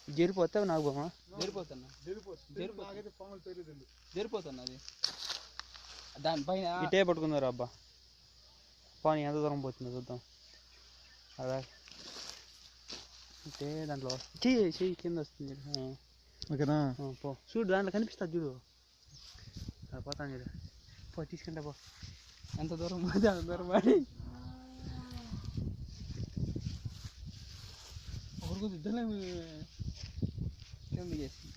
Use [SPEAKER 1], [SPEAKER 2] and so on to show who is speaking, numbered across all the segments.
[SPEAKER 1] జరిపోతావు నాకు బామా
[SPEAKER 2] జరిపోతున్నా అది దానిపైన
[SPEAKER 1] ఇటే పట్టుకున్నారు అబ్బా పానీ ఎంత దూరం పోతుందో చూద్దాం అదా అంటే దాంట్లో చెయ్యి కింద వస్తుంది
[SPEAKER 3] ఓకేనా
[SPEAKER 1] పో చూడు దాంట్లో కనిపిస్తుంది చూడు అది పోతాను చూడు పో తీసుకుంటా పో
[SPEAKER 2] ఎంత దూరం పోతే అంత దూరం పడి ఒకరికి ఇద్దరు చేసి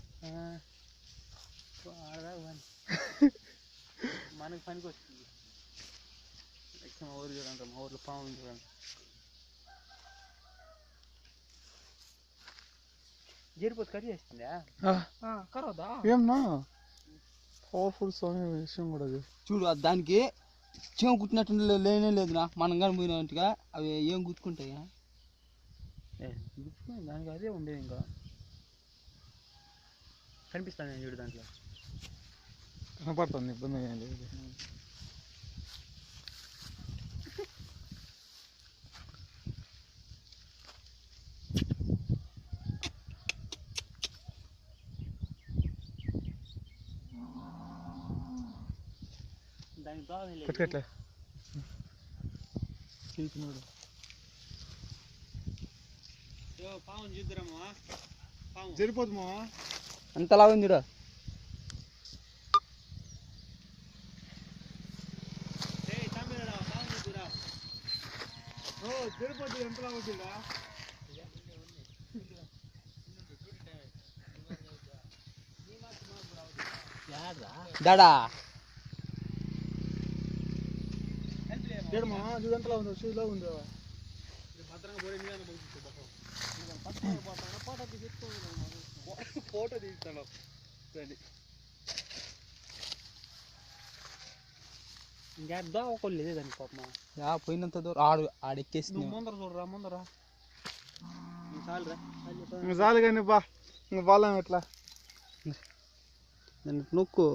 [SPEAKER 1] మనకి పనికి వస్తుంది మా ఊరు చూడండి మా ఊర్లో పాము చూడండి జరిపోతే కట్ చేస్తుందా
[SPEAKER 2] కరవదా
[SPEAKER 3] ఏమన్నా పవర్ఫుల్ సాంగ్ విషయం కూడా అది
[SPEAKER 2] చూడు దానికి చీమ కుట్టినట్టు లేనే లేదునా మనం కానీ పోయినట్టుగా అవి ఏం గుర్తుకుంటాయి
[SPEAKER 1] దానికి అదే ఉండేది ఇంకా కనిపిస్తాను నేను చూడు దాంట్లో
[SPEAKER 3] కనపడుతుంది ఇబ్బంది ఏం లేదు
[SPEAKER 1] దానికి బాగా
[SPEAKER 3] కట్కట్లే చీకినోడు
[SPEAKER 1] పాము చూద్దామా పాము
[SPEAKER 3] జరిపోతుందా
[SPEAKER 2] అంతలా ఉంది చూడ
[SPEAKER 1] పాము చూద్దురా
[SPEAKER 3] జరిపోతుంది ఎంతలా అవుతుందా
[SPEAKER 2] దాడా
[SPEAKER 3] మా చూడంతలా ఉందో చూలా ఉందో
[SPEAKER 1] భద్రంగా ఫోటో తీస్తాను ఇంకా ఒకళ్ళు లేదు దానికి పాపమా
[SPEAKER 2] పోయినంత దూరం ఆడెక్కేసి
[SPEAKER 1] ముందర చూడరా ముందరా
[SPEAKER 3] చాలు కానీ బా ఇంకా బాగా ఎట్లా
[SPEAKER 2] దాన్ని నొక్కు